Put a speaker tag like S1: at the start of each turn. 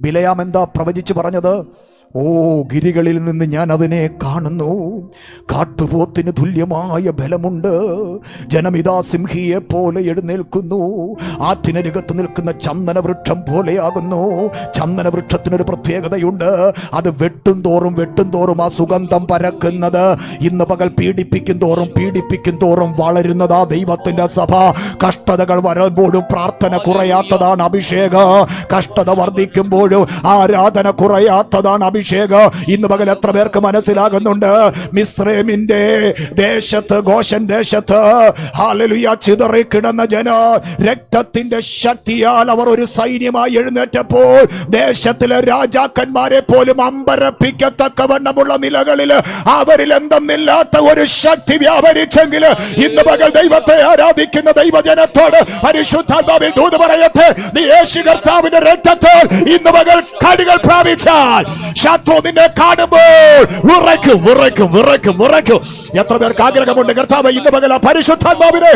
S1: ബിലയാം എന്താ പ്രവചിച്ച് പറഞ്ഞത്? ഓ, ഗിരികളിൽ നിന്ന് ഞാൻ അതിനെ കാണുന്നു, കാട്ടുപോത്തിന് തുല്യമായ ബലമുണ്ട്, ജനമിതാ സിംഹിയെ പോലെ എഴുന്നേൽക്കുന്നു, ആറ്റിനരികത്ത് നിൽക്കുന്ന ചന്ദനവൃക്ഷം പോലെയാകുന്നു. ചന്ദനവൃക്ഷത്തിനൊരു പ്രത്യേകതയുണ്ട്, അത് വെട്ടും തോറും ആ സുഗന്ധം പരക്കുന്നത്. ഇന്ന് പകൽ പീഡിപ്പിക്കും തോറും വളരുന്നതാ ദൈവത്തിന്റെ സഭ. കഷ്ടതകൾ വരുമ്പോഴും പ്രാർത്ഥന കുറയാത്തതാണ് അഭിഷേകം. കഷ്ടത വർദ്ധിക്കുമ്പോഴും ആരാധന കുറയാത്തതാണ് അഭിഷേകം. ഇന്ന് പകൽ എത്ര പേർക്ക് മനസ്സിലാകുന്നുണ്ട്? മിസ്രൈമിന്റെ ദേശത്ത്, ഗോശൻ ദേശത്ത് ഹല്ലേലൂയ ചിതറി കിടന്ന ജന രക്തത്തിന്റെ ശക്തിയാൽ അവർ ഒരു സൈന്യമായി എഴുന്നേറ്റപ്പോൾ ദേശത്തിലെ രാജാക്കന്മാരെ പോലും അമ്പരപ്പിക്കത്തക്കവണ്ണമുള്ള നിലകളിൽ അവരിൽ എന്തെന്നില്ലാത്ത ഒരു ശക്തി വ്യാപരിച്ചെങ്കിൽ ഇന്ന് പകൽ ദൈവത്തെ ആരാധിക്കുന്ന ദൈവജനത്തോട് പരിശുദ്ധാത്മാവിൽ ദൂത് പറയട്ടെ, നീ യേശു കർത്താവിന്റെ രക്തത്തിൽ ഇന്ന് പകൽ കടികൾ പ്രാപിച്ചാൽ ശത്രു നിന്നെ കാണുമ്പോൾ വിറയ്ക്കും. എത്ര പേർക്ക് ആഗ്രഹമുണ്ട് കർത്താവ് ഇന്ന് പകൽ പരിശുദ്ധാത്മാവിനെ